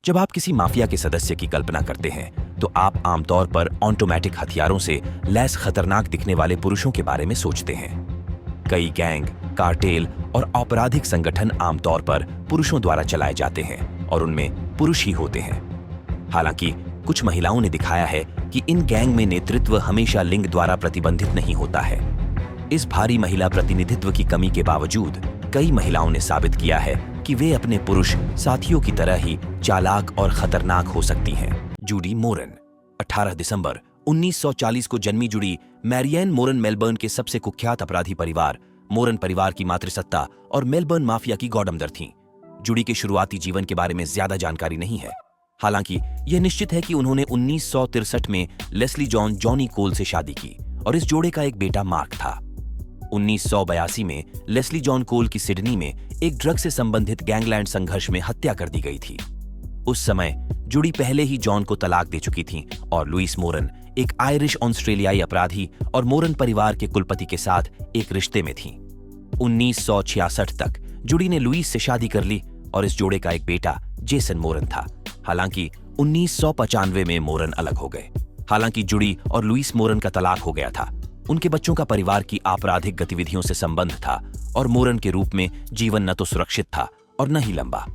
जब आप किसी माफिया के सदस्य की कल्पना करते हैं तो आप आमतौर पर ऑटोमेटिक हथियारों से लैस खतरनाक दिखने वाले पुरुषों के बारे में सोचते हैं। कई गैंग, कार्टेल और आपराधिक संगठन आमतौर पर पुरुषों द्वारा चलाए जाते हैं और उनमें पुरुष ही होते हैं। हालांकि कुछ महिलाओं ने दिखाया है कि इन गैंग में नेतृत्व हमेशा लिंग द्वारा प्रतिबंधित नहीं होता है। इस भारी महिला प्रतिनिधित्व की कमी के बावजूद कई महिलाओं ने साबित किया है कि वे अपने पुरुष साथियों की तरह ही चालाक और खतरनाक हो सकती हैं। जूडी मोरन 18 दिसंबर 1940 को जन्मी जुड़ी मैरियन मोरन मेलबर्न के सबसे कुख्यात अपराधी परिवार मोरन परिवार की मातृसत्ता और मेलबर्न माफिया की गॉडमदर थीं। जूडी के शुरुआती जीवन के बारे में ज्यादा जानकारी नहीं है। हालांकि यह निश्चित है कि उन्होंने 1963 में लेस्ली जॉन जॉनी कोल से शादी की और इस जोड़े का एक बेटा मार्क था। 1982 में लेस्ली जॉन कोल की सिडनी में एक ड्रग से संबंधित गैंगलैंड संघर्ष में हत्या कर दी गई थी। उस समय जूडी पहले ही जॉन को तलाक दे चुकी थीं और लुइस मोरन एक आयरिश ऑस्ट्रेलियाई अपराधी और मोरन परिवार के कुलपति के साथ एक रिश्ते में थीं। 1966 तक जूडी ने लुइस से शादी कर ली और इस जोड़े का एक बेटा जेसन मोरन था। हालांकि 1995 में मोरन अलग हो गए। हालांकि जूडी और लुइस मोरन का तलाक हो गया था। उनके बच्चों का परिवार की आपराधिक गतिविधियों से संबंध था और मोरन के रूप में जीवन न तो सुरक्षित था और न ही लंबा।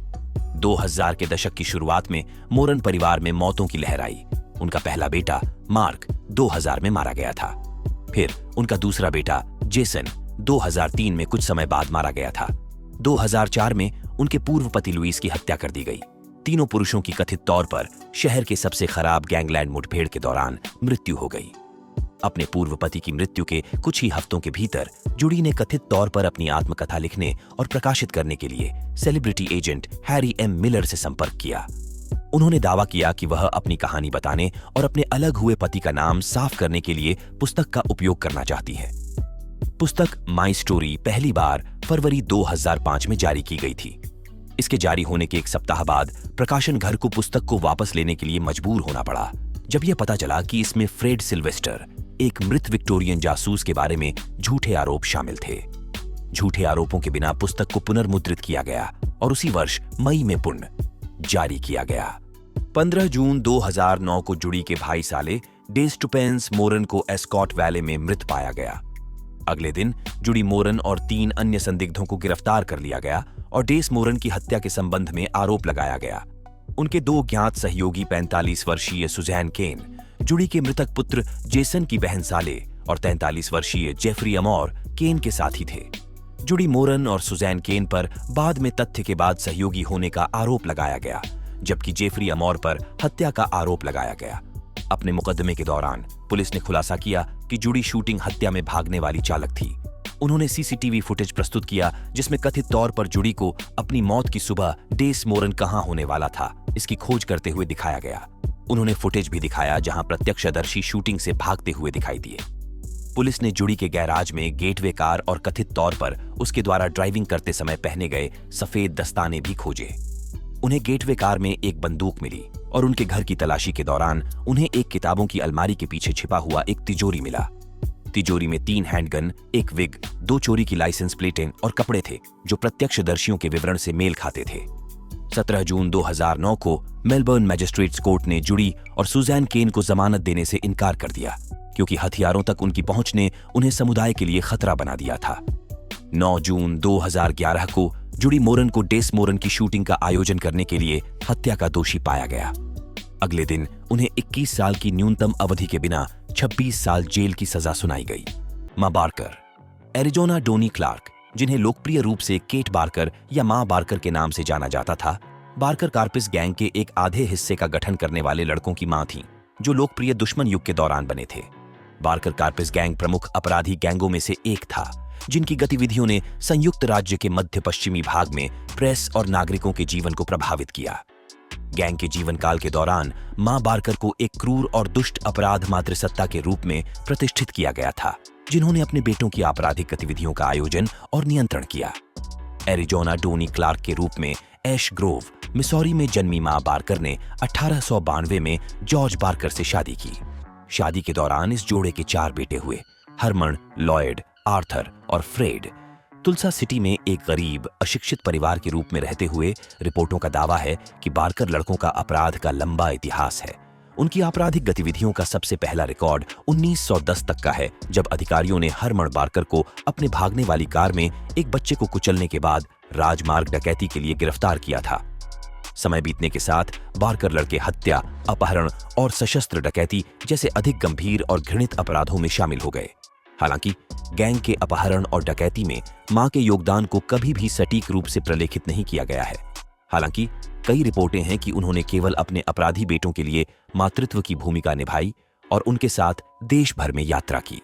2000 के दशक की शुरुआत में मोरन परिवार में मौतों की लहर आई। उनका पहला बेटा मार्क 2000 में मारा गया था। फिर उनका दूसरा बेटा जेसन 2003 में कुछ समय बाद मारा गया था। 2004 में उनके पूर्व पति लुइस की हत्या कर दी गई। तीनों पुरुषों की कथित तौर पर शहर के सबसे खराब गैंगलैंड मुठभेड़ के दौरान मृत्यु हो गई। अपने पूर्व पति की मृत्यु के कुछ ही हफ्तों के भीतर जूडी ने कथित तौर पर अपनी आत्मकथा लिखने और प्रकाशित करने के लिए celebrity agent Harry M Miller से संपर्क किया। उन्होंने दावा किया कि वह अपनी कहानी बताने और अपने अलग हुए पति का नाम साफ करने के लिए पुस्तक का उपयोग करना चाहती है। पुस्तक माई स्टोरी पहली बार फरवरी 2005 में जारी की गई थी। इसके जारी होने के एक सप्ताह बाद प्रकाशन घर को पुस्तक को वापस लेने के लिए मजबूर होना पड़ा जब यह पता चला कि इसमें फ्रेड सिल्वेस्टर, एक मृत विक्टोरियन जासूस के बारे में झूठे आरोप शामिल थे। झूठे आरोपों के बिना पुस्तक को पुनर्मुद्रित किया गया और उसी वर्ष मई में पुनः जारी किया गया। 15 जून 2009 को जूडी के भाई साले डेस टुपेंस मोरन को एस्कॉट वैले में मृत पाया गया। अगले दिन जूडी मोरन और 3 अन्य संदिग्धों को गिरफ्तार कर लिया गया और डेस मोरन की हत्या के संबंध में आरोप लगाया गया। उनके 2 ज्ञात सहयोगी 45 वर्षीय सुजैन केन, जूडी के मृतक पुत्र जेसन की बहन साले और 43 वर्षीय जेफरी अमोर केन के साथी थे। जूडी मोरन और सुजैन केन पर बाद में तथ्य के बाद सहयोगी होने का आरोप लगाया गया, जबकि जेफरी अमोर पर हत्या का आरोप लगाया गया। अपने मुकदमे के दौरान पुलिस ने खुलासा किया कि जूडी शूटिंग हत्या में भागने वाली चालक थी। उन्होंने सीसीटीवी फुटेज प्रस्तुत किया जिसमें कथित तौर पर जूडी को अपनी मौत की सुबह डेस मोरन कहां होने वाला था इसकी खोज करते हुए दिखाया गया। उन्होंने फुटेज भी दिखाया जहां प्रत्यक्षदर्शी शूटिंग से भागते हुए दिखाई दिए। पुलिस ने जूडी के गैराज में गेटवे कार और कथित तौर पर उसके द्वारा ड्राइविंग करते समय पहने गए सफेद दस्ताने भी खोजे। उन्हें गेटवे कार में एक बंदूक मिली और उनके घर की तलाशी के दौरान उन्हें एक किताबों की अलमारी के पीछे छिपा हुआ एक तिजोरी मिला। तिजोरी में 3 हैंडगन, एक विग, 2 चोरी की लाइसेंस प्लेटें और कपड़े थे जो प्रत्यक्षदर्शियों के विवरण से मेल खाते थे। 17 जून 2009 को मेलबर्न मैजिस्ट्रेट्स कोर्ट ने जूडी और सुजैन केन को जमानत देने से इनकार कर दिया क्योंकि हथियारों तक उनकी पहुंच ने उन्हें समुदाय के लिए खतरा बना दिया था। 9 जून 2011 को जूडी मोरन को डेस मोरन की शूटिंग का आयोजन करने के लिए हत्या का दोषी पाया गया। अगले दिन उन्हें 21 साल की न्यूनतम अवधि के बिना 26 साल जेल की सजा सुनाई गई। मां बार्कर, एरिजोना डोनी क्लार्क, जिन्हें लोकप्रिय रूप से केट बार्कर या मां बार्कर के नाम से जाना जाता था, बार्कर कार्पिस गैंग के एक आधे हिस्से का गठन करने वाले लड़कों की मां थीं, जो लोकप्रिय दुश्मन युग के दौरान बने थे। बार्कर कार्पिस गैंग प्रमुख अपराधी गैंगों में से एक था, जिनकी गतिविधियों ने संयुक्त राज्य के मध्य पश्चिमी भाग में प्रेस और नागरिकों के जीवन को प्रभावित किया। गैंग के जीवन काल के दौरान मां बार्कर को एक क्रूर और दुष्ट अपराध मातृसत्ता के रूप में प्रतिष्ठित किया गया था, जिन्होंने अपने बेटों की आपराधिक गतिविधियों का आयोजन और नियंत्रण किया। एरिजोना डोनी क्लार्क के रूप में एश ग्रोव, मिसौरी में जन्मी मां बार्कर ने 1892 में जॉर्ज बार्कर से शादी की। शादी के दौरान इस जोड़े के 4 बेटे हुए, हरमन, लॉयड, आर्थर और फ्रेड। तुलसा सिटी में एक गरीब अशिक्षित परिवार के रूप में रहते हुए रिपोर्टों का दावा है कि बारकर लड़कों का अपराध का लंबा इतिहास है। उनकी आपराधिक गतिविधियों का सबसे पहला रिकॉर्ड 1910 तक का है, जब अधिकारियों ने हरमन बारकर को अपने भागने वाली कार में एक बच्चे को कुचलने के बाद राजमार्ग डकैती के लिए गिरफ्तार किया था। समय बीतने के साथ बारकर लड़के हत्या, अपहरण और सशस्त्र डकैती जैसे अधिक गंभीर और घृणित अपराधों में शामिल हो गए। हालांकि गैंग के अपहरण और डकैती में मां के योगदान को कभी भी सटीक रूप से प्रलेखित नहीं किया गया है। हालांकि कई रिपोर्टें हैं कि उन्होंने केवल अपने अपराधी बेटों के लिए मातृत्व की भूमिका निभाई और उनके साथ देश भर में यात्रा की।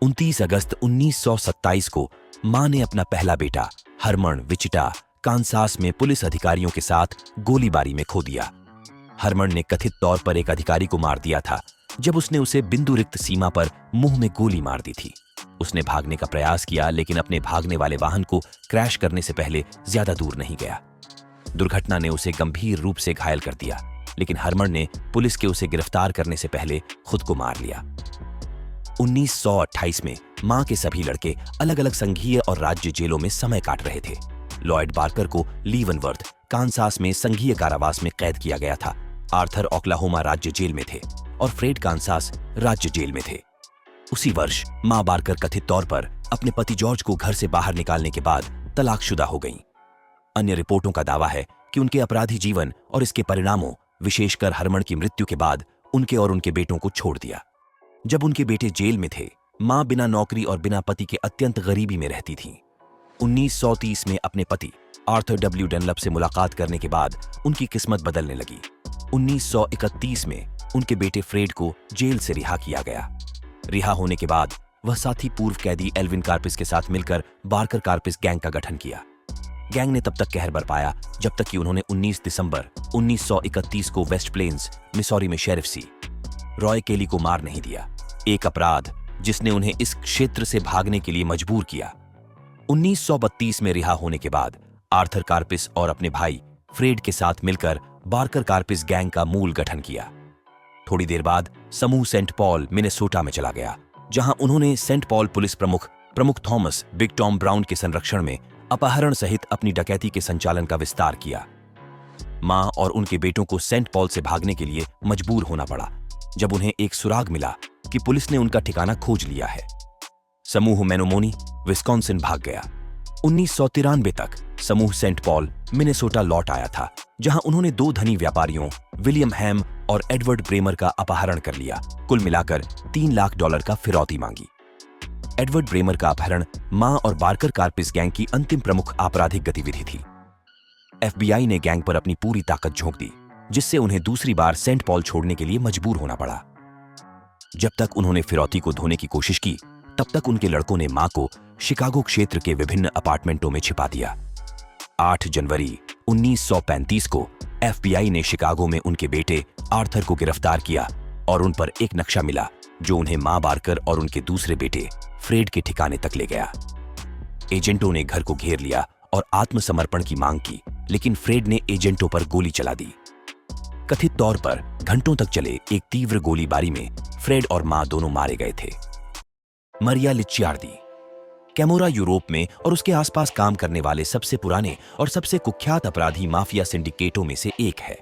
29 अगस्त 1927 को मां ने अपना पहला बेटा हरमन विचिटा कांसास में पुलिस अधिकारियों के साथ गोलीबारी में खो दिया। हरमन ने कथित तौर पर एक अधिकारी को मार दिया था जब उसने उसे बिंदु रिक्त सीमा पर मुंह में गोली मार दी थी। उसने भागने का प्रयास किया, लेकिन अपने भागने वाले वाहन को क्रैश करने से पहले ज्यादा दूर नहीं गया। दुर्घटना ने उसे गंभीर रूप से घायल कर दिया, लेकिन हरमन ने पुलिस के उसे गिरफ्तार करने से पहले खुद को मार लिया। 1928 में मां के सभी लड़के अलग अलग संघीय और राज्य जेलों में समय काट रहे थे। लॉयड बारकर को लीवनवर्थ कांसास में संघीय कारावास में कैद किया गया था। आर्थर ओक्लाहोमा राज्य जेल में थे और फ्रेड कांसास राज्य जेल में थे। उसी वर्ष मां बारकर कथित तौर पर अपने पति जॉर्ज को घर से बाहर निकालने के बाद तलाकशुदा हो गईं। अन्य रिपोर्टों का दावा है कि उनके अपराधी जीवन और इसके परिणामों, विशेषकर हरमन की मृत्यु के बाद, उनके और उनके बेटों को छोड़ दिया। जब उनके बेटे जेल में थे, मां बिना नौकरी और बिना पति के अत्यंत गरीबी में रहती थीं। 1930 में अपने पति आर्थर डब्ल्यू डनलप से मुलाकात करने के बाद उनकी किस्मत बदलने लगी। 1931 में उनके बेटे फ्रेड को जेल से रिहा किया गया। रिहा होने के बाद वह साथी पूर्व कैदी एल्विन कार्पिस के साथ मिलकर बारकर कार्पिस गैंग का गठन किया। गैंग ने तब तक कहर बरपाया जब तक कि उन्होंने 19 दिसंबर 1931 को वेस्ट प्लेन्स मिसौरी में शेरिफ सी रॉय केली को मार नहीं दिया, एक अपराध जिसने उन्हें इस क्षेत्र से भागने के लिए मजबूर किया। 1932 में रिहा होने के बाद आर्थर कार्पिस और अपने भाई फ्रेड के साथ मिलकर बारकर कार्पिस गैंग का मूल गठन किया। थोड़ी देर बाद समूह सेंट पॉल मिनेसोटा में चला गया, जहां उन्होंने सेंट पॉल पुलिस प्रमुख थॉमस बिग टॉम ब्राउन के संरक्षण में अपहरण सहित अपनी डकैती के संचालन का विस्तार किया। मां और उनके बेटों को सेंट पॉल से भागने के लिए मजबूर होना पड़ा जब उन्हें एक सुराग मिला कि पुलिस ने उनका ठिकाना खोज लिया है। समूह मेनोमोनी विस्कॉन्सिन भाग गया। 1993 तक समूह सेंट पॉल मिनेसोटा लौट आया था, जहां उन्होंने 2 धनी व्यापारियों विलियम हैम और एडवर्ड ब्रेमर का अपहरण कर लिया। कुल मिलाकर $3 लाख का फिरौती मांगी। एडवर्ड ब्रेमर का अपहरण मां और बारकर कार्पिस गैंग की अंतिम प्रमुख आपराधिक गतिविधि थी। FBI ने गैंग पर अपनी पूरी ताकत झोंक दी, जिससे उन्हें दूसरी बार सेंट पॉल छोड़ने के लिए मजबूर होना पड़ा। जब तक उन्होंने फिरौती को धोने की कोशिश की, तब तक उनके लड़कों ने मां को शिकागो क्षेत्र के विभिन्न अपार्टमेंटों में छिपा दिया। 8 जनवरी 1935 को FBI ने शिकागो में उनके बेटे आर्थर को गिरफ्तार किया और उन पर एक नक्शा मिला जो उन्हें मां बारकर और उनके दूसरे बेटे फ्रेड के ठिकाने तक ले गया। एजेंटों ने घर को घेर लिया और आत्मसमर्पण की मांग की, लेकिन फ्रेड ने एजेंटों पर गोली चला दी। कथित तौर पर घंटों तक चले एक तीव्र गोलीबारी में फ्रेड और मां दोनों मारे गए थे। मरिया लिच्चियार्दी कैमोरा यूरोप में और उसके आसपास काम करने वाले सबसे पुराने और सबसे कुख्यात अपराधी माफिया सिंडिकेटों में से एक है।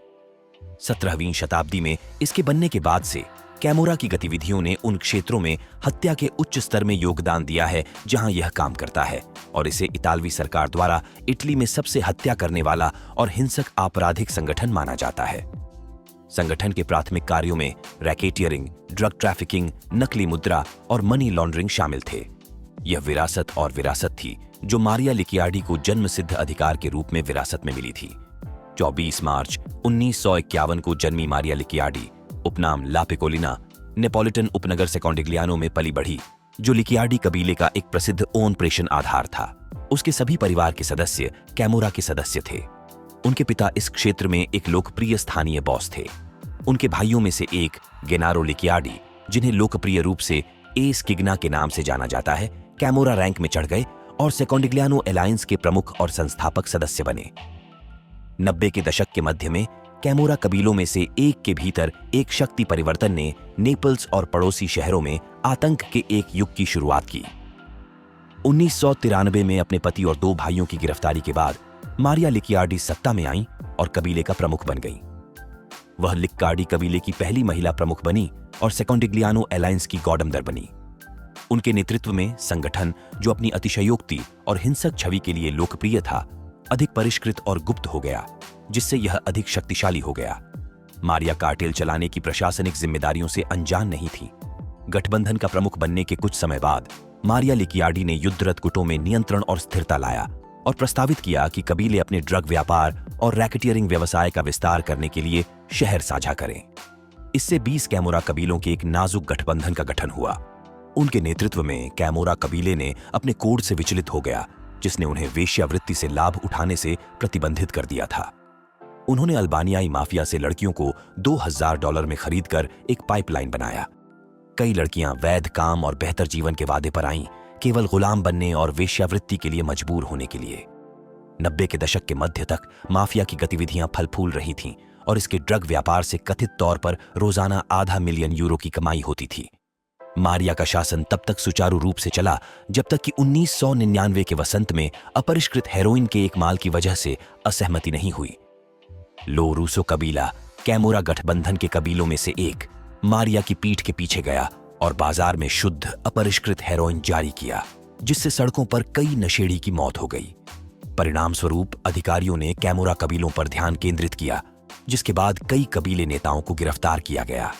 17वीं शताब्दी में इसके बनने के बाद से कैमोरा की गतिविधियों ने उन क्षेत्रों में हत्या के उच्च स्तर में योगदान दिया है जहां यह काम करता है, और इसे इतालवी सरकार द्वारा इटली में सबसे हत्या करने वाला और हिंसक आपराधिक संगठन माना जाता है। संगठन के प्राथमिक कार्यों में रैकेटियरिंग, ड्रग ट्रैफिकिंग, नकली मुद्रा और मनी लॉन्ड्रिंग शामिल थे। यह विरासत थी जो मारिया लिकियार्डी को जन्मसिद्ध अधिकार के रूप में विरासत में मिली थी। 24 मार्च 1951 को जन्मी मारिया लिकियार्डी उपनाम ला पिकोलिना नेपोलिटन उपनगर सेकोंडिग्लियानो में पली बढ़ी, जो लिकियार्डी कबीले का एक प्रसिद्ध ओन प्रेषण आधार था। उसके सभी परिवार के सदस्य कैमोरा के सदस्य थे। उनके पिता इस क्षेत्र में एक लोकप्रिय स्थानीय बॉस थे। उनके भाइयों में से एक गेनारो लिकियार्डी, जिन्हें लोकप्रिय रूप से एस किग्ना के नाम से जाना जाता है, कैमोरा रैंक में चढ़ गए और सेकोंडिग्लियानो अलायंस के प्रमुख और संस्थापक सदस्य बने। 90 के दशक के मध्य में कैमोरा कबीलों में से एक के भीतर एक शक्ति परिवर्तन ने नेपल्स और पड़ोसी शहरों में आतंक के एक युग की शुरुआत की। 1993 में अपने पति और 2 भाइयों की गिरफ्तारी के बाद मारिया लिकियार्डी सत्ता में आईं और कबीले का प्रमुख बन गईं। वह लिक्कार्डी कबीले की पहली महिला प्रमुख बनी और सेकोंडिग्लियानो अलायंस की गॉडमदर बनी। उनके नेतृत्व में संगठन, जो अपनी अतिशयोक्ति और हिंसक छवि के लिए लोकप्रिय था, अधिक परिष्कृत और गुप्त हो गया, जिससे यह अधिक शक्तिशाली हो गया। मारिया कार्टेल चलाने की प्रशासनिक जिम्मेदारियों से अनजान नहीं थी। गठबंधन का प्रमुख बनने के कुछ समय बाद मारिया लिकियार्डी ने युद्धरत गुटों में नियंत्रण और स्थिरता लाया और प्रस्तावित किया कि कबीले अपने ड्रग व्यापार और रैकेटियरिंग व्यवसाय का विस्तार करने के लिए शहर साझा करें। इससे 20 कैमोरा कबीलों के एक नाजुक गठबंधन का गठन हुआ। उनके नेतृत्व में कैमोरा कबीले ने अपने कोड से विचलित हो गया, जिसने उन्हें वेश्यावृत्ति से लाभ उठाने से प्रतिबंधित कर दिया था। उन्होंने अल्बानियाई माफिया से लड़कियों को $2000 में खरीदकर एक पाइपलाइन बनाया। कई लड़कियां वैध काम और बेहतर जीवन के वादे पर आईं, केवल गुलाम बनने और वेश्यावृत्ति के लिए मजबूर होने के लिए। 90 के दशक के मध्य तक माफिया की गतिविधियां फल फूल रही थीं और इसके ड्रग व्यापार से कथित तौर पर रोजाना €500,000 की कमाई होती थी। मारिया का शासन तब तक सुचारू रूप से चला जब तक कि 1999 के वसंत में अपरिष्कृत हेरोइन के एक माल की वजह से असहमति नहीं हुई। लो रूसो कबीला कैमोरा गठबंधन के कबीलों में से एक मारिया की पीठ के पीछे गया और बाजार में शुद्ध अपरिष्कृत हेरोइन जारी किया, जिससे सड़कों पर कई नशेड़ी की मौत हो गई। परिणाम स्वरूप अधिकारियों ने कैमोरा कबीलों पर ध्यान केंद्रित किया, जिसके बाद कई कबीले नेताओं को गिरफ्तार किया गया।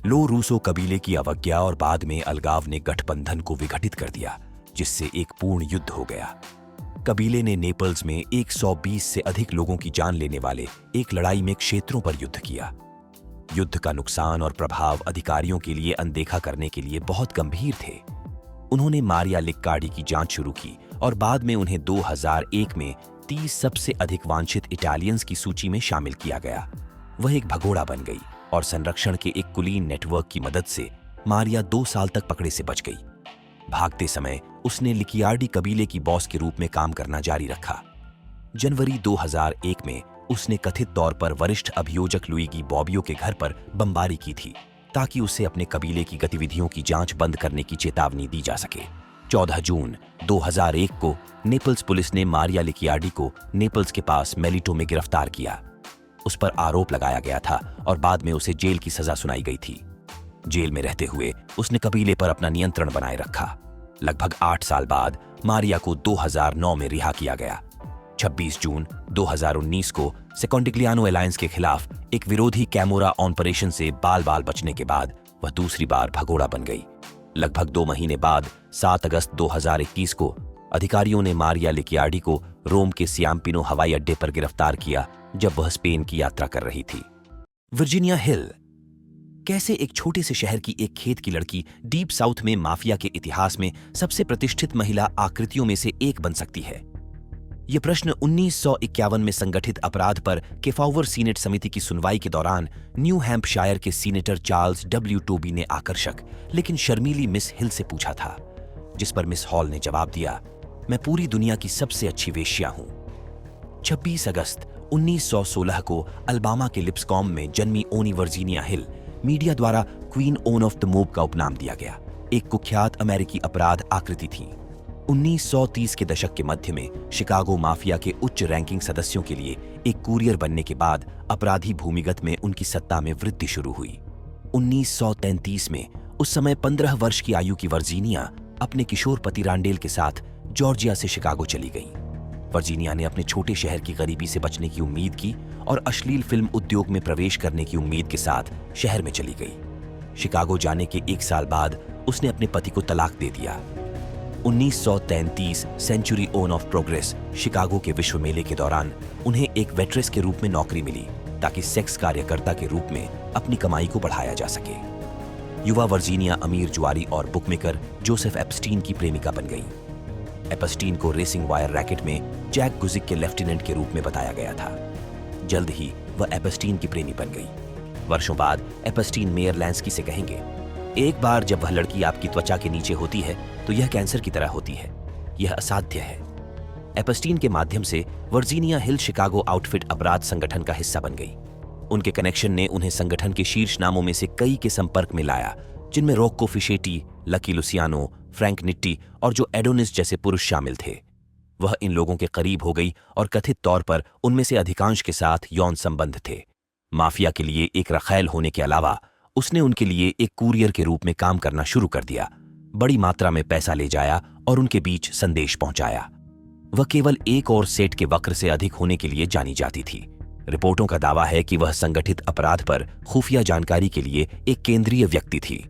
लो रूसो कबीले की अवज्ञा और बाद में अलगाव ने गठबंधन को विघटित कर दिया, जिससे एक पूर्ण युद्ध हो गया। कबीले ने नेपल्स में 120 से अधिक लोगों की जान लेने वाले एक लड़ाई में क्षेत्रों पर युद्ध किया। युद्ध का नुकसान और प्रभाव अधिकारियों के लिए अनदेखा करने के लिए बहुत गंभीर थे। उन्होंने मारिया लिक्कार्डी की जांच शुरू की और बाद में उन्हें 2001 में 30 सबसे अधिक वांछित इटालियंस की सूची में शामिल किया गया। वह एक भगोड़ा बन गई और संरक्षण के एक कुलीन नेटवर्क की मदद से मारिया 2 साल तक पकड़े से बच गई। भागते समय उसने लिकियार्डी कबीले की बॉस के रूप में काम करना जारी रखा। जनवरी 2001 में उसने कथित तौर पर वरिष्ठ अभियोजक लुइगी बॉबियो के घर पर बमबारी की थी, ताकि उसे अपने कबीले की गतिविधियों की जांच बंद करने की चेतावनी दी जा सके। 14 जून 2001 को नेपल्स पुलिस ने मारिया लिकियार्डी को नेपल्स के पास मेलिटो में गिरफ्तार किया। उस पर आरोप लगाया गया था और बाद में उसे जेल की सजा सुनाई गई थी। जेल में रहते हुए उसने कबीले पर अपना नियंत्रण बनाए रखा। लगभग 8 साल बाद मारिया को 2009 में रिहा किया गया। 26 जून 2019 को सेकोंडिग्लियानो अलायंस के खिलाफ एक विरोधी कैमोरा ऑपरेशन से बाल बचने के बाद वह दूसरी बार भगोड़ा बन गई। लगभग 2 महीने बाद 7 अगस्त 2021 को अधिकारियों ने मारिया लिकियार्डी को रोम के सियाम्पिनो हवाई अड्डे पर गिरफ्तार किया, जब वह स्पेन की यात्रा कर रही थी। वर्जीनिया हिल कैसे एक छोटे से शहर की एक खेत की लड़की डीप साउथ में माफिया के इतिहास में सबसे प्रतिष्ठित महिला आकृतियों में से एक बन सकती है? यह प्रश्न 1951 में संगठित अपराध पर केफाउवर सीनेट समिति की सुनवाई के दौरान न्यू हैम्पशायर के सीनेटर चार्ल्स डब्ल्यू टोबी ने आकर्षक लेकिन शर्मीली मिस हिल से पूछा था, जिस पर मिस हॉल ने जवाब दिया, मैं पूरी दुनिया की सबसे अच्छी वेश्या हूं। 26 अगस्त 1916 को अल्बामा के लिप्सकॉम में जन्मी ओनी वर्जीनिया हिल मीडिया द्वारा queen own of the mob का उपनाम दिया गया। एक कुख्यात अमेरिकी अपराध आकृति थी। 1930 के दशक के मध्य में शिकागो माफिया के उच्च रैंकिंग सदस्यों के लिए एक कुरियर बनने के बाद अपराधी भूमिगत में उनकी सत्ता में वृद्धि शुरू हुई। 1933 में उस समय 15 वर्ष की आयु की वर्जीनिया अपने किशोर पति रांडेल के साथ जॉर्जिया से शिकागो चली गई। वर्जीनिया ने अपने छोटे शहर की गरीबी से बचने की उम्मीद की और अश्लील फिल्म उद्योग में प्रवेश करने की उम्मीद के साथ शहर में चली गई। शिकागो जाने के 1 साल बाद उसने अपने पति को तलाक दे दिया। 1933 सेंचुरी ओन ऑफ प्रोग्रेस शिकागो के विश्व मेले के दौरान उन्हें एक वेट्रेस के रूप में नौकरी मिली, ताकि सेक्स कार्यकर्ता के रूप में अपनी कमाई को बढ़ाया जा सके। युवा वर्जीनिया अमीर जुआरी और बुकमेकर जोसेफ एप्स्टीन की प्रेमिका बन गई। एप्स्टीन को रेसिंग वायर रैकेट में जैक गुजिक के लेफ्टिनेंट के रूप में बताया गया था। जल्द ही वह एप्स्टीन की प्रेमी बन गई। वर्षों बाद एप्स्टीन मेयर लैंस्की से कहेंगे, एक बार जब वह लड़की आपकी त्वचा के नीचे होती है तो यह कैंसर की तरह होती है, यह असाध्य है। एप्स्टीन के माध्यम से वर्जीनिया हिल शिकागो आउटफिट अपराध संगठन का हिस्सा बन गई। उनके कनेक्शन ने उन्हें संगठन के शीर्ष नामों में से कई के संपर्क में लाया, जिनमें रोक्को फिशेटी, लकी लुसियानो, फ्रैंक निट्टी और जो एडोनिस जैसे पुरुष शामिल थे। वह इन लोगों के करीब हो गई और कथित तौर पर उनमें से अधिकांश के साथ यौन संबंध थे। माफिया के लिए एक रखैल होने के अलावा उसने उनके लिए एक कुरियर के रूप में काम करना शुरू कर दिया, बड़ी मात्रा में पैसा ले जाया और उनके बीच संदेश पहुंचाया। वह केवल एक और सेट के वक्र से अधिक होने के लिए जानी जाती थी। रिपोर्टों का दावा है कि वह संगठित अपराध पर खुफिया जानकारी के लिए एक केंद्रीय व्यक्ति थी।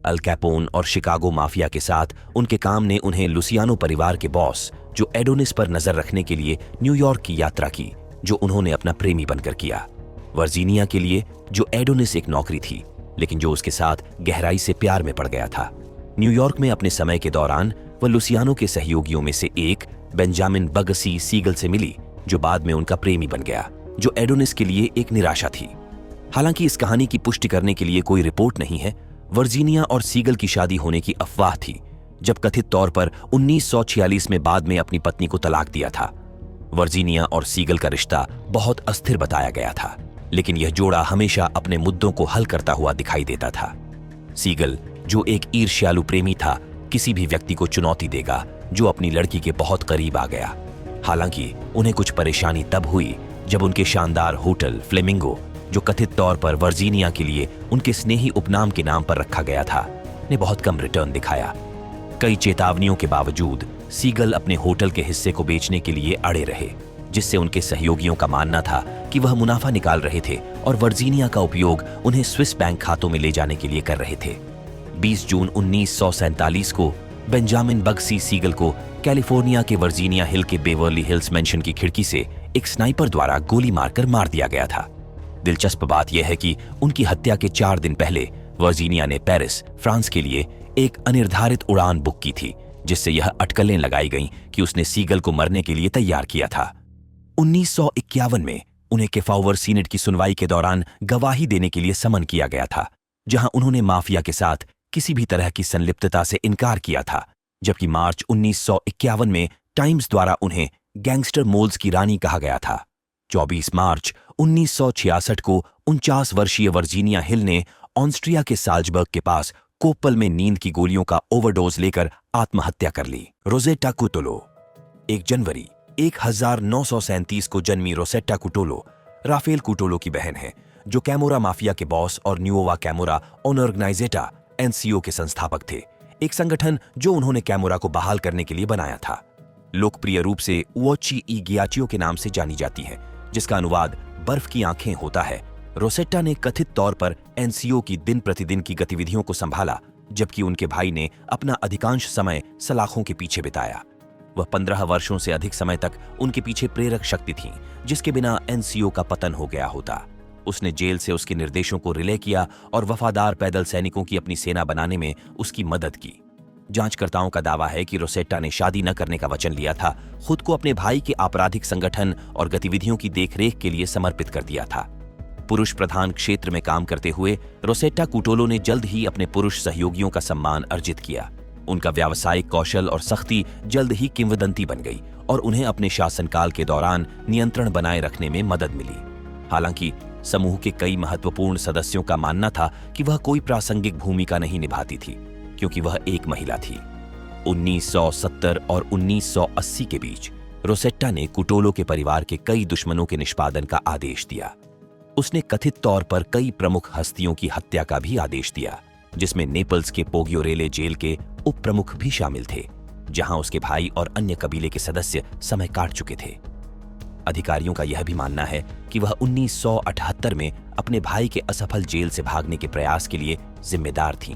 अल कैपोन और शिकागो माफिया के साथ उनके काम ने उन्हें लुसियानो परिवार के बॉस, जो एडोनिस पर नजर रखने के लिए न्यूयॉर्क की यात्रा की, जो उन्होंने अपना प्रेमी बनकर किया। वर्जीनिया के लिए, जो एडोनिस एक नौकरी थी, लेकिन जो उसके साथ गहराई से प्यार में पड़ गया था। न्यूयॉर्क में अपने समय के दौरान वह लुसियानो के सहयोगियों में से एक बेंजामिन बगसी सीगल से मिली, जो बाद में उनका प्रेमी बन गया, जो एडोनिस के लिए एक निराशा थी। हालांकि इस कहानी की पुष्टि करने के लिए कोई रिपोर्ट नहीं है। वर्जीनिया और सीगल की शादी होने की अफवाह थी, जब कथित तौर पर 1946 में बाद में अपनी पत्नी को तलाक दिया था। वर्जीनिया और सीगल का रिश्ता बहुत अस्थिर बताया गया था, लेकिन यह जोड़ा हमेशा अपने मुद्दों को हल करता हुआ दिखाई देता था। सीगल, जो एक ईर्ष्यालु प्रेमी था, किसी भी व्यक्ति को चुनौती देगा जो अपनी लड़की के बहुत करीब आ गया। हालांकि उन्हें कुछ परेशानी तब हुई जब उनके शानदार होटल फ्लेमिंगो, जो कथित तौर पर वर्जीनिया के लिए उनके स्नेही उपनाम के नाम पर रखा गया था, ने बहुत कम रिटर्न दिखाया। कई चेतावनियों के बावजूद सीगल अपने होटल के हिस्से को बेचने के लिए अड़े रहे, जिससे उनके सहयोगियों का मानना था कि वह मुनाफा निकाल रहे थे और वर्जीनिया का उपयोग उन्हें स्विस बैंक खातों में ले जाने के लिए कर रहे थे। 20 जून 1947 को बेंजामिन बगसी सीगल को कैलिफोर्निया के वर्जीनिया हिल के बेवर्ली हिल्स मेंशन की खिड़की से एक स्नाइपर द्वारा गोली मारकर मार दिया गया था। दिलचस्प बात यह है कि उनकी हत्या के 4 दिन पहले वर्जीनिया ने पेरिस, फ्रांस के लिए एक अनिर्धारित उड़ान बुक की थी, जिससे यह अटकलें लगाई गईं कि उसने सीगल को मरने के लिए तैयार किया था। 1951 में उन्हें केफाउवर सीनेट की सुनवाई के दौरान गवाही देने के लिए समन किया गया था, जहां उन्होंने माफिया के साथ किसी भी तरह की संलिप्तता से इनकार किया था, जबकि मार्च 1951 में टाइम्स द्वारा उन्हें गैंगस्टर मोल्स की रानी कहा गया था। 24 मार्च 1966 को 49 वर्षीय वर्जीनिया हिल ने ऑस्ट्रिया के साल्जबर्ग के पास कोप्पल में नींद की गोलियों का ओवरडोज लेकर आत्महत्या कर ली। रोसेट्टा कुटोलो। 1 जनवरी 1937 को जन्मी रोसेट्टा कुटोलो राफेल कुटोलो की बहन है, जो कैमोरा माफिया के बॉस और न्यूओवा कैमोरा ऑर्गेनाइजेटा एनसीओ के संस्थापक थे, एक संगठन जो उन्होंने कैमोरा को बहाल करने के लिए बनाया था। लोकप्रिय रूप से उओची ई गियाचियो के नाम से जानी जाती है, जिसका अनुवाद बर्फ की आंखें होता है। रोसेट्टा ने कथित तौर पर एनसीओ की दिन प्रतिदिन की गतिविधियों को संभाला, जबकि उनके भाई ने अपना अधिकांश समय सलाखों के पीछे बिताया। वह 15 वर्षों से अधिक समय तक उनके पीछे प्रेरक शक्ति थी, जिसके बिना एनसीओ का पतन हो गया होता। उसने जेल से उसके निर्देशों को रिले किया और वफादार पैदल सैनिकों की अपनी सेना बनाने में उसकी मदद की। जांचकर्ताओं का दावा है कि रोसेट्टा ने शादी न करने का वचन लिया था, खुद को अपने भाई के आपराधिक संगठन और गतिविधियों की देखरेख के लिए समर्पित कर दिया था। पुरुष प्रधान क्षेत्र में काम करते हुए रोसेट्टा कुटोलो ने जल्द ही अपने पुरुष सहयोगियों का सम्मान अर्जित किया। उनका व्यावसायिक कौशल और सख्ती जल्द ही किंवदंती बन गई और उन्हें अपने शासनकाल के दौरान नियंत्रण बनाए रखने में मदद मिली। हालांकि समूह के कई महत्वपूर्ण सदस्यों का मानना था कि वह कोई प्रासंगिक भूमिका नहीं निभाती थी, क्योंकि वह एक महिला थी। 1970 और 1980 के बीच रोसेट्टा ने कुटोलो के परिवार के कई दुश्मनों के निष्पादन का आदेश दिया। उसने कथित तौर पर कई प्रमुख हस्तियों की हत्या का भी आदेश दिया, जिसमें नेपल्स के पोगियोरेले जेल के उप प्रमुख भी शामिल थे, जहां उसके भाई और अन्य कबीले के सदस्य समय काट चुके थे। अधिकारियों का यह भी मानना है कि वह 1978 में अपने भाई के असफल जेल से भागने के प्रयास के लिए जिम्मेदार थीं।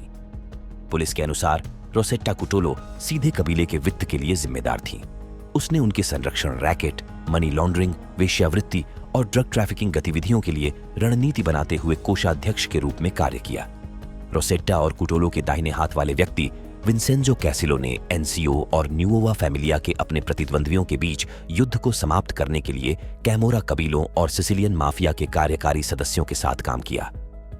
पुलिस के अनुसार रोसेट्टा कुटोलो सीधे कबीले के वित्त के लिए जिम्मेदार थीं। उसने उनके संरक्षण रैकेट, मनी लॉन्ड्रिंग, वेश्यावृत्ति और ड्रग ट्रैफिकिंग गतिविधियों के लिए रणनीति बनाते हुए कोषाध्यक्ष के रूप में कार्य किया। रोसेट्टा और कुटोलो के दाहिने हाथ वाले व्यक्ति विंसेंजो कैसिलो ने एनसीओ और न्यूओवा फैमिलिया के अपने प्रतिद्वंद्वियों के बीच युद्ध को समाप्त करने के लिए कैमोरा कबीलों और सिसिलियन माफिया के कार्यकारी सदस्यों के साथ काम किया।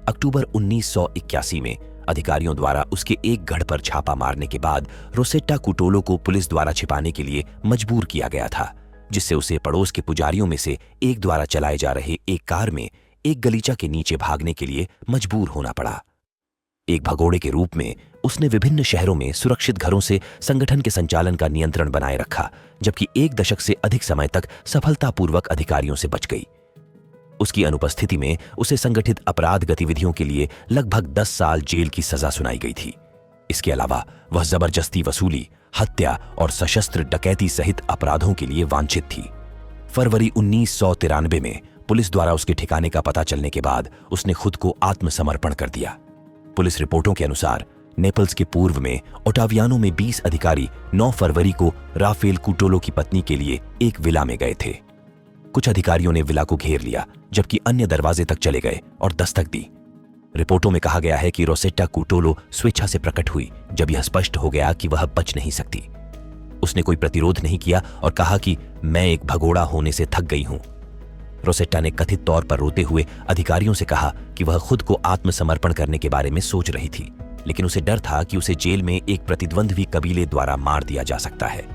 अक्टूबर 1981 में अधिकारियों द्वारा उसके एक गढ़ पर छापा मारने के बाद रोसेट्टा कुटोलो को पुलिस द्वारा छिपाने के लिए मजबूर किया गया था, जिससे उसे पड़ोस के पुजारियों में से एक द्वारा चलाए जा रहे एक कार में एक गलीचा के नीचे भागने के लिए मजबूर होना पड़ा। एक भगोड़े के रूप में उसने विभिन्न शहरों में सुरक्षित घरों से संगठन के संचालन का नियंत्रण बनाए रखा, जबकि 1 दशक से अधिक समय तक सफलतापूर्वक अधिकारियों से बच गई। उसकी अनुपस्थिति में उसे संगठित अपराध गतिविधियों के लिए लगभग 10 साल जेल की सजा सुनाई गई थी। इसके अलावा वह जबरदस्ती वसूली, हत्या और सशस्त्र डकैती सहित अपराधों के लिए वांछित थी। फरवरी 1993 में पुलिस द्वारा उसके ठिकाने का पता चलने के बाद उसने खुद को आत्मसमर्पण कर दिया। पुलिस रिपोर्टों के अनुसार नेपल्स के पूर्व में ओटावियानो में 20 अधिकारी 9 फरवरी को राफेल कुटोलो की पत्नी के लिए एक विला में गए थे। कुछ अधिकारियों ने विला को घेर लिया, जबकि अन्य दरवाजे तक चले गए और दस्तक दी। रिपोर्टों में कहा गया है कि रोसेट्टा कुटोलो स्वेच्छा से प्रकट हुई जब यह स्पष्ट हो गया कि वह बच नहीं सकती। उसने कोई प्रतिरोध नहीं किया और कहा कि मैं एक भगोड़ा होने से थक गई हूं। रोसेट्टा ने कथित तौर पर रोते हुए अधिकारियों से कहा कि वह खुद को आत्मसमर्पण करने के बारे में सोच रही थी, लेकिन उसे डर था कि उसे जेल में एक प्रतिद्वंद्वी कबीले द्वारा मार दिया जा सकता है।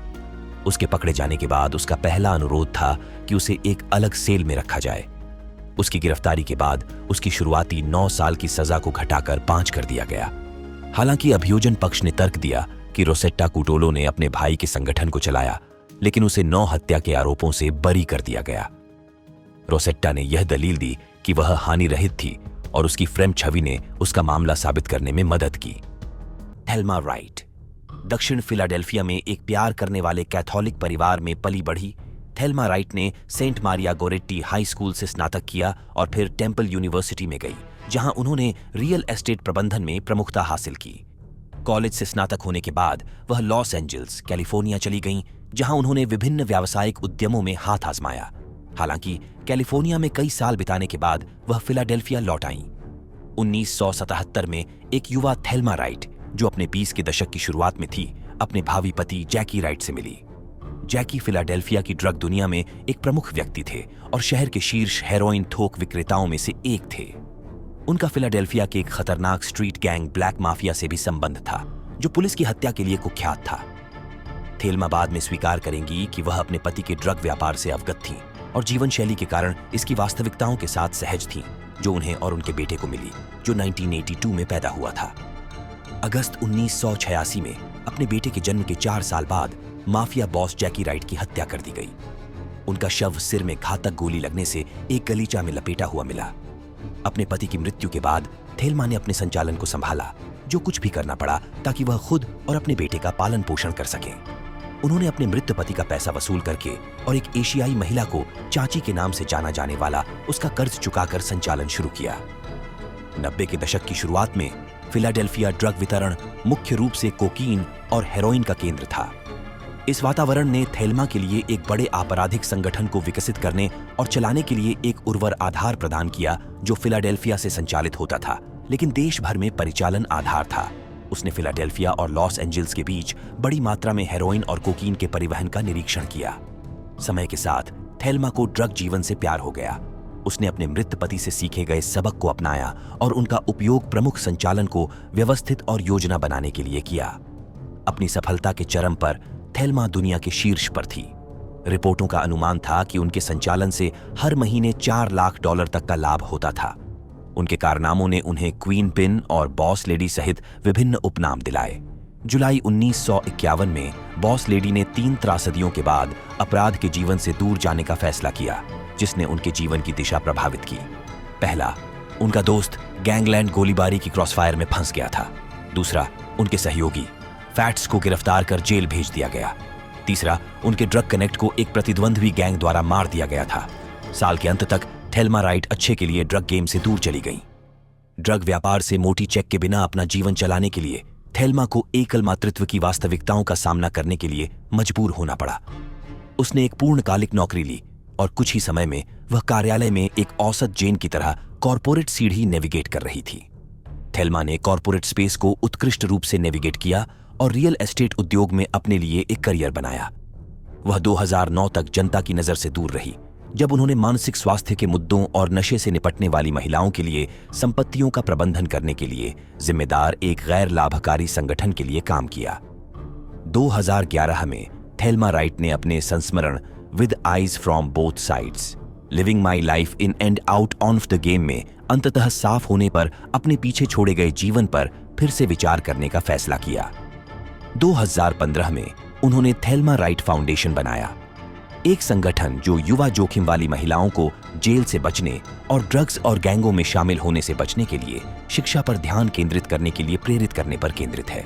उसके पकड़े जाने के बाद उसका पहला अनुरोध था कि उसे एक अलग सेल में रखा जाए। उसकी गिरफ्तारी के बाद उसकी शुरुआती 9 साल की सजा को घटाकर 5 कर दिया गया। हालांकि अभियोजन पक्ष ने तर्क दिया कि रोसेट्टा कुटोलो ने अपने भाई के संगठन को चलाया, लेकिन उसे 9 हत्या के आरोपों से बरी कर दिया गया। रोसेट्टा ने यह दलील दी कि वह हानि रहित थी और उसकी फ्रेम छवि ने उसका मामला साबित करने में मदद की। थेल्मा राइट दक्षिण फिलाडेल्फिया में एक प्यार करने वाले कैथोलिक परिवार में पली बढ़ी। थेल्मा राइट ने सेंट मारिया गोरेट्टी हाई स्कूल से स्नातक किया और फिर टेम्पल यूनिवर्सिटी में गई, जहां उन्होंने रियल एस्टेट प्रबंधन में प्रमुखता हासिल की। कॉलेज से स्नातक होने के बाद वह लॉस एंजल्स, कैलिफोर्निया चली गईं, जहां उन्होंने विभिन्न व्यावसायिक उद्यमों में हाथ आजमाया। हालांकि कैलिफोर्निया में कई साल बिताने के बाद वह फिलाडेल्फिया लौट आईं। 1977 में एक युवा थेल्मा राइट, जो अपने 20 के दशक की शुरुआत में थी, अपने भावी पति जैकी राइट से मिली। जैकी फिलाडेल्फिया की ड्रग दुनिया में एक प्रमुख व्यक्ति थे और शहर के शीर्ष हेरोइन थोक विक्रेताओं में से एक थे। उनका फिलाडेल्फिया के एक खतरनाक स्ट्रीट गैंग ब्लैक माफिया से भी संबंध था, जो पुलिस की हत्या के लिए कुख्यात था। थेल्मा बाद में स्वीकार करेंगी कि वह अपने पति के ड्रग व्यापार से अवगत थीं और जीवन शैली के कारण इसकी वास्तविकताओं के साथ सहज थीं, जो उन्हें और उनके बेटे को मिली, जो 1982 में पैदा हुआ था। अगस्त 1986 में अपने बेटे के जन्म के 4 साल बाद माफिया बॉस जैकी राइट की हत्या कर दी गई। उनका शव सिर में घातक गोली लगने से एक गलीचा में लपेटा हुआ मिला। अपने पति की मृत्यु के बाद थेल्मा ने अपने संचालन को संभाला, जो कुछ भी करना पड़ा ताकि वह खुद और अपने बेटे का पालन पोषण कर सकें। उन्होंने अपने मृत पति का पैसा वसूल करके और एक एशियाई महिला को चाची के नाम से जाना जाने वाला उसका कर्ज चुकाकर संचालन शुरू किया। 90 के दशक की शुरुआत में फिलाडेल्फिया ड्रग वितरण मुख्य रूप से कोकीन और हेरोइन का केंद्र था। इस वातावरण ने थेल्मा के लिए एक बड़े आपराधिक संगठन को विकसित करने और चलाने के लिए एक उर्वर आधार प्रदान किया, जो फिलाडेल्फिया से संचालित होता था, लेकिन देश भर में परिचालन आधार था। उसने फिलाडेल्फिया और लॉस एंजल्स के बीच बड़ी मात्रा में हेरोइन और कोकीन के परिवहन का निरीक्षण किया। समय के साथ थेल्मा को ड्रग जीवन से प्यार हो गया। उसने अपने मृत पति से सीखे गए सबक को अपनाया और उनका उपयोग प्रमुख संचालन को व्यवस्थित और योजना बनाने के लिए किया। अपनी सफलता के चरम पर थेल्मा दुनिया के शीर्ष पर थी। रिपोर्टों का अनुमान था कि उनके संचालन से हर महीने $4 लाख तक का लाभ होता था। उनके कारनामों ने उन्हें क्वीन पिन और बॉस लेडी सहित विभिन्न उपनाम दिलाए। जुलाई 1951 में बॉस लेडी ने 3 त्रासदियों के बाद अपराध के जीवन से दूर जाने का फैसला किया, जिसने उनके जीवन की दिशा प्रभावित की। पहला, उनका दोस्त गैंगलैंड गोलीबारी की क्रॉसफायर में फंस गया था। दूसरा, उनके सहयोगी फैट्स को गिरफ्तार कर जेल भेज दिया गया। तीसरा, उनके ड्रग कनेक्ट को एक प्रतिद्वंद्वी गैंग द्वारा मार दिया गया था। साल के अंत तक थेल्मा राइट अच्छे के लिए ड्रग गेम से दूर चली गई। ड्रग व्यापार से मोटी चेक के बिना अपना जीवन चलाने के लिए थेल्मा को एकल मातृत्व की वास्तविकताओं का सामना करने के लिए मजबूर होना पड़ा। उसने एक पूर्णकालिक नौकरी ली और कुछ ही समय में वह कार्यालय में एक औसत जेन की तरह कॉर्पोरेट सीढ़ी नेविगेट कर रही थी। थेल्मा ने कॉर्पोरेट स्पेस को उत्कृष्ट रूप से नेविगेट किया और रियल एस्टेट उद्योग में अपने लिए एक करियर बनाया। वह 2009 तक जनता की नजर से दूर रही, जब उन्होंने मानसिक स्वास्थ्य के मुद्दों और नशे से निपटने वाली महिलाओं के लिए संपत्तियों का प्रबंधन करने के लिए जिम्मेदार एक गैर लाभकारी संगठन के लिए काम किया। 2011 में थेल्मा राइट ने अपने संस्मरण with eyes from both sides living my life in and out of the game में अंततः साफ होने पर अपने पीछे छोड़े गए जीवन पर फिर से विचार करने का फैसला किया। 2015 में उन्होंने थेल्मा राइट फाउंडेशन बनाया, एक संगठन जो युवा जोखिम वाली महिलाओं को जेल से बचने और ड्रग्स और गैंगों में शामिल होने से बचने के लिए शिक्षा पर ध्यान केंद्रित करने के लिए प्रेरित करने पर केंद्रित है,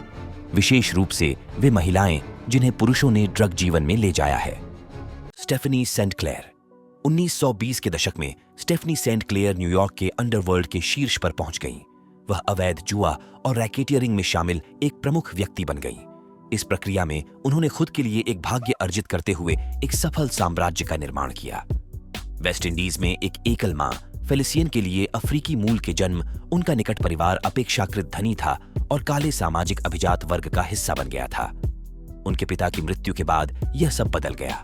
विशेष रूप से वे महिलाएं जिन्हें पुरुषों ने ड्रग जीवन में ले जाया है। Stephanie Saint clear. 1920 के दशक में स्टेफनी सेंट क्लेयर न्यूयॉर्क के अंडरवर्ल्ड के शीर्ष पर पहुंच गईं। वह अवैध जुआ और रैकेटियरिंग में शामिल एक प्रमुख व्यक्ति बन गईं। इस प्रक्रिया में उन्होंने खुद के लिए एक भाग्य अर्जित करते हुए एक सफल साम्राज्य का निर्माण किया। वेस्ट इंडीज में एक एकल मां फेलिसियन के लिए अफ्रीकी मूल के जन्म उनका निकट परिवार अपेक्षाकृत धनी था और काले सामाजिक अभिजात वर्ग का हिस्सा बन गया था। उनके पिता की मृत्यु के बाद यह सब बदल गया।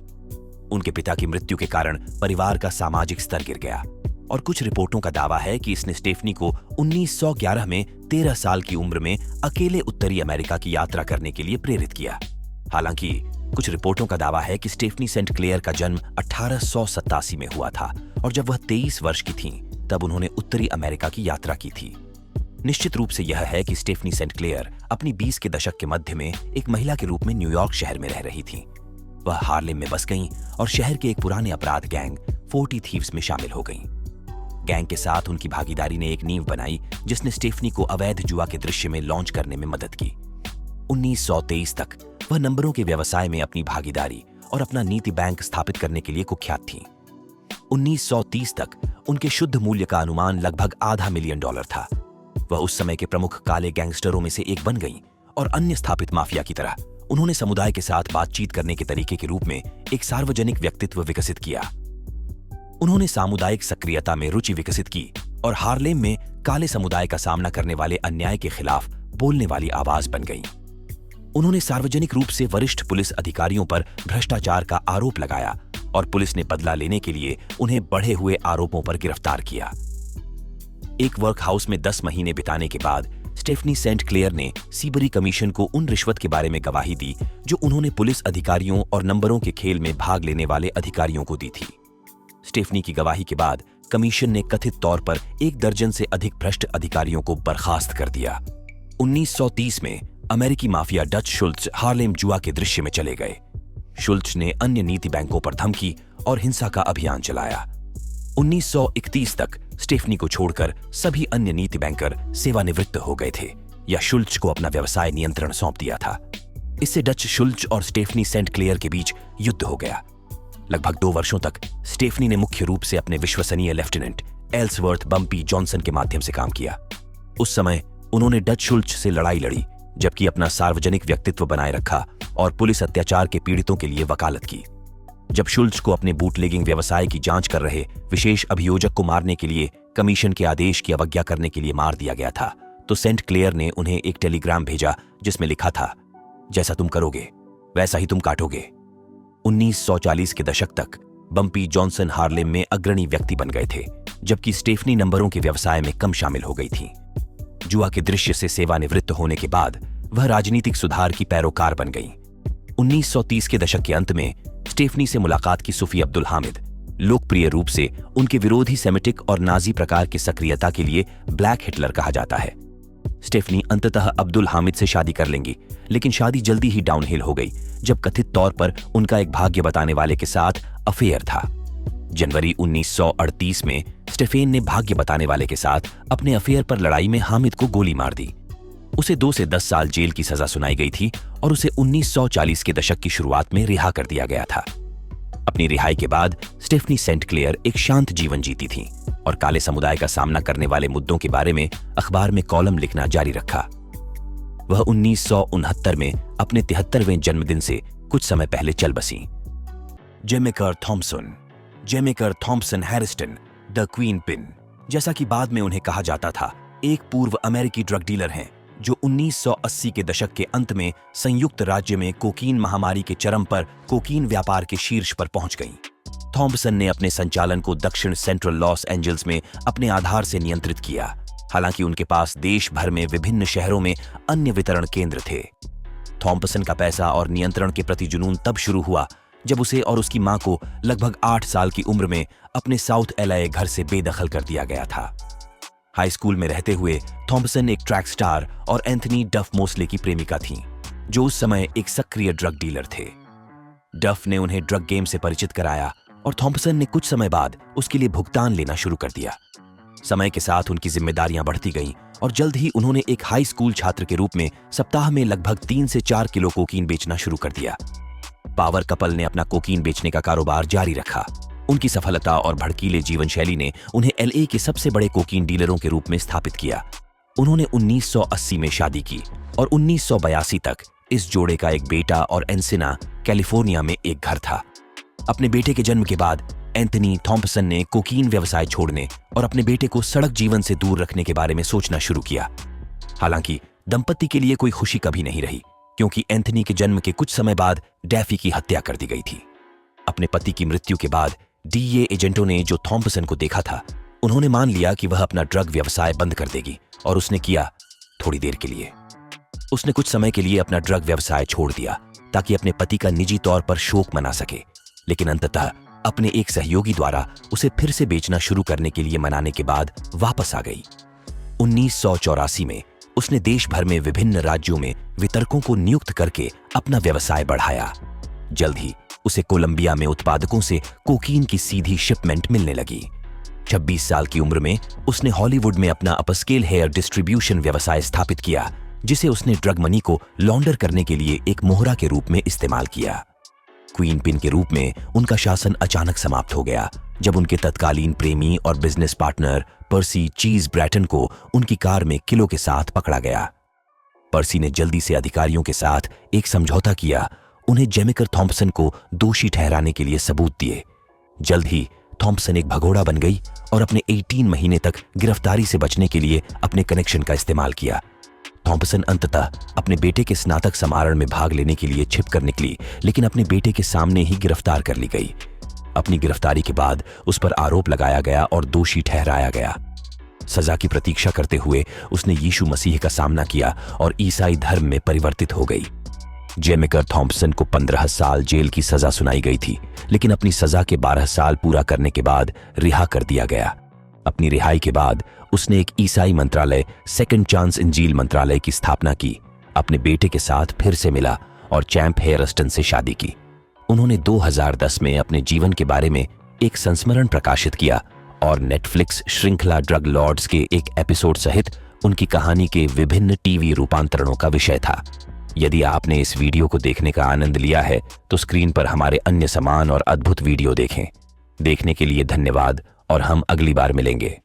उनके पिता की मृत्यु के कारण परिवार का सामाजिक स्तर गिर गया और कुछ रिपोर्टों का दावा है कि इसने स्टेफनी को 1911 में 13 साल की उम्र में अकेले उत्तरी अमेरिका की यात्रा करने के लिए प्रेरित किया। हालांकि कुछ रिपोर्टों का दावा है कि स्टेफनी सेंट क्लेयर का जन्म 1887 में हुआ था और जब वह 23 वर्ष की थीं, तब उन्होंने उत्तरी अमेरिका की यात्रा की थी। निश्चित रूप से यह है कि स्टेफनी सेंट क्लेयर अपनी 20 के दशक के मध्य में एक महिला के रूप में न्यूयॉर्क शहर में रह रही थीं। वह हार्लेम में बस गईं और शहर के एक पुराने अपराध गैंग 40 थीव्स में शामिल हो गईं। गैंग के साथ उनकी भागीदारी ने एक नींव बनाई जिसने स्टेफनी को अवैध जुआ के दृश्य में लॉन्च करने में मदद की। 1923 तक वह नंबरों के व्यवसाय में अपनी भागीदारी और अपना नीति बैंक स्थापित करने के लिए कुख्यात थीं। 1930 तक उनके शुद्ध मूल्य का अनुमान लगभग $500,000 था। वह उस समय के प्रमुख काले गैंगस्टरों में से एक बन गईं और अन्य स्थापित माफिया की तरह उन्होंने समुदाय के साथ बातचीत करने के तरीके के रूप में एक सार्वजनिक व्यक्तित्व विकसित किया। उन्होंने सामुदायिक सक्रियता में रुचि विकसित की और हार्लेम में काले समुदाय का सामना करने वाले अन्याय के खिलाफ बोलने वाली आवाज बन गई। उन्होंने सार्वजनिक रूप से वरिष्ठ पुलिस अधिकारियों पर भ्रष्टाचार का आरोप लगाया और पुलिस ने बदला लेने के लिए उन्हें बढ़े हुए आरोपों पर गिरफ्तार किया। एक वर्क हाउस में 10 महीने बिताने के बाद स्टेफनी सेंट क्लेयर ने सीबरी कमीशन को उन रिश्वत के बारे में गवाही दी जो उन्होंने पुलिस अधिकारियों और नंबरों के खेल में भाग लेने वाले अधिकारियों को दी थी। स्टेफनी की गवाही के बाद कमीशन ने कथित तौर पर 1 दर्जन से अधिक भ्रष्ट अधिकारियों को बर्खास्त कर दिया। 1930 में अमेरिकी माफिया डच शुल्ट्ज हार्लेम जुआ के दृश्य में चले गए। शुल्ट्ज ने अन्य नीति बैंकों पर धमकी और हिंसा का अभियान चलाया। 1931 तक स्टेफनी को छोड़कर सभी अन्य नीति बैंकर सेवानिवृत्त हो गए थे या शुल्ट्ज को अपना व्यवसाय नियंत्रण सौंप दिया था। इससे डच शुल्ट्ज और स्टेफनी सेंट क्लेयर के बीच युद्ध हो गया। लगभग 2 वर्षों तक स्टेफनी ने मुख्य रूप से अपने विश्वसनीय लेफ्टिनेंट एल्सवर्थ बम्पी जॉनसन के माध्यम से काम किया। उस समय उन्होंने डच शुल्ट्ज से लड़ाई लड़ी, जबकि अपना सार्वजनिक व्यक्तित्व बनाए रखा और पुलिस अत्याचार के पीड़ितों के लिए वकालत की। जब शुल्ट्ज को अपने बूटलेगिंग व्यवसाय की जांच कर रहे विशेष अभियोजक को मारने के लिए कमीशन के आदेश की अवज्ञा करने के लिए मार दिया गया था, तो सेंट क्लेयर ने उन्हें एक टेलीग्राम भेजा जिसमें लिखा था, जैसा तुम करोगे वैसा ही तुम काटोगे। 1940 के दशक तक बम्पी जॉनसन हार्लेम में अग्रणी व्यक्ति बन गए थे, जबकि स्टेफनी नंबरों के व्यवसाय में कम शामिल हो गई थी। जुआ के दृश्य से सेवानिवृत्त होने के बाद वह राजनीतिक सुधार की पैरोकार बन गईं। 1930 के दशक के अंत में स्टेफनी से मुलाकात की सूफी अब्दुल हामिद, लोकप्रिय रूप से उनके विरोधी सेमिटिक और नाजी प्रकार की सक्रियता के लिए ब्लैक हिटलर कहा जाता है। स्टेफनी अंततः अब्दुल हामिद से शादी कर लेंगी, लेकिन शादी जल्दी ही डाउनहिल हो गई जब कथित तौर पर उनका एक भाग्य बताने वाले के साथ अफेयर था। जनवरी 1938 में स्टेफेन ने भाग्य बताने वाले के साथ अपने अफेयर पर लड़ाई में हामिद को गोली मार दी। उसे 2 से 10 साल जेल की सजा सुनाई गई थी और उसे 1940 के दशक की शुरुआत में रिहा कर दिया गया था। अपनी रिहाई के बाद स्टेफनी सेंट क्लेयर एक शांत जीवन जीती थीं और काले समुदाय का सामना करने वाले मुद्दों के बारे में अखबार में कॉलम लिखना जारी रखा। वह 1969 में अपने 73वें जन्मदिन से कुछ समय पहले चल बसी। जेमेकर थॉम्पसन हैरिस्टन, द क्वीन पिन, जैसा कि बाद में उन्हें कहा जाता था, एक पूर्व अमेरिकी ड्रग डीलर हैं जो 1980 के दशक के अंत में संयुक्त राज्य में कोकीन महामारी के चरम पर कोकीन व्यापार के शीर्ष पर पहुंच गईं। थॉम्पसन ने अपने संचालन को दक्षिण सेंट्रल लॉस एंजल्स में अपने आधार से नियंत्रित किया, हालांकि उनके पास देश भर में विभिन्न शहरों में अन्य वितरण केंद्र थे। थॉम्पसन का पैसा और नियंत्रण के प्रति जुनून तब शुरू हुआ जब उसे और उसकी मां को लगभग 8 साल की उम्र में अपने साउथ एलए घर से बेदखल कर दिया गया था। हाई स्कूल में रहते हुए थॉम्पसन एक ट्रैक स्टार और एंथनी डफ मोस्ले की प्रेमिका थीं, जो उस समय एक सक्रिय ड्रग डीलर थे। डफ ने उन्हें ड्रग गेम से परिचित कराया और थॉम्पसन ने कुछ समय बाद उसके लिए भुगतान लेना शुरू कर दिया। समय के साथ उनकी जिम्मेदारियां बढ़ती गईं और जल्द ही उन्होंने एक हाई स्कूल छात्र के रूप में सप्ताह में लगभग 3 से 4 किलो कोकीन बेचना शुरू कर दिया। पावर कपल ने अपना कोकीन बेचने का कारोबार जारी रखा। उनकी सफलता और भड़कीले जीवन शैली ने उन्हें एलए के सबसे बड़े कोकीन डीलरों के रूप में स्थापित किया। उन्होंने 1980 में शादी की और 1982 तक इस जोड़े का एक बेटा और एंसिना, कैलिफोर्निया में एक घर था। अपने बेटे के जन्म के बाद एंथनी थॉम्पसन ने कोकीन व्यवसाय छोड़ने और अपने बेटे को सड़क जीवन से दूर रखने के बारे में सोचना शुरू किया। हालांकि दंपति के लिए कोई खुशी कभी नहीं रही, क्योंकि एंथनी के जन्म के कुछ समय बाद डैफी की हत्या कर दी गई थी। अपने पति की मृत्यु के बाद डीए एजेंटों ने जो थॉम्पसन को देखा था, उन्होंने मान लिया कि वह अपना ड्रग व्यवसाय बंद कर देगी, और उसने किया थोड़ी देर के लिए। उसने कुछ समय के लिए अपना ड्रग व्यवसाय छोड़ दिया ताकि अपने पति का निजी तौर पर शोक मना सके, लेकिन अंततः अपने एक सहयोगी द्वारा उसे फिर से बेचना शुरू करने के लिए मनाने के बाद वापस आ गई। 1984 में उसने देश भर में विभिन्न राज्यों में वितरकों को नियुक्त करके अपना व्यवसाय बढ़ाया। जल्द ही उसे कोलंबिया में उत्पादकों से कोकीन की सीधी शिपमेंट मिलने लगी। 26 साल की उम्र में उसने हॉलीवुड में अपना अपस्केल हेयर डिस्ट्रीब्यूशन व्यवसाय स्थापित किया, जिसे उसने ड्रग मनी को लॉन्डर करने के लिए एक मोहरा के रूप में इस्तेमाल किया। क्वीन पिन के रूप में उनका शासन अचानक समाप्त हो गया जब उनके तत्कालीन प्रेमी और बिजनेस पार्टनर पर्सी चीज ब्रैटन को उनकी कार में किलो के साथ पकड़ा गया। पर्सी ने जल्दी से अधिकारियों के साथ एक समझौता किया, उन्हें जेमिकर थॉम्पसन को दोषी ठहराने के लिए सबूत दिए। जल्द ही थॉम्पसन एक भगोड़ा बन गई और अपने 18 महीने तक गिरफ्तारी से बचने के लिए अपने कनेक्शन का इस्तेमाल किया। थॉम्पसन अंततः अपने बेटे के स्नातक समारोह में भाग लेने के लिए छिपकर निकली, लेकिन अपने बेटे के सामने ही गिरफ्तार कर ली गई। अपनी गिरफ्तारी के बाद उस पर आरोप लगाया गया और दोषी ठहराया गया। सजा की प्रतीक्षा करते हुए उसने यीशु मसीह का सामना किया और ईसाई धर्म में परिवर्तित हो गई। जेमिकर थॉम्पसन को 15 साल जेल की सजा सुनाई गई थी, लेकिन अपनी सजा के 12 साल पूरा करने के बाद रिहा कर दिया गया। अपनी रिहाई के बाद उसने एक ईसाई मंत्रालय, सेकंड चांस इंजील मंत्रालय की स्थापना की, अपने बेटे के साथ फिर से मिला और चैंप हेयरस्टन से शादी की। उन्होंने 2010 में अपने जीवन के बारे में एक संस्मरण प्रकाशित किया और नेटफ्लिक्स श्रृंखला ड्रग लॉर्ड्स के एक एपिसोड सहित उनकी कहानी के विभिन्न टीवी रूपांतरणों का विषय था। यदि आपने इस वीडियो को देखने का आनंद लिया है तो स्क्रीन पर हमारे अन्य समान और अद्भुत वीडियो देखें। देखने के लिए धन्यवाद और हम अगली बार मिलेंगे।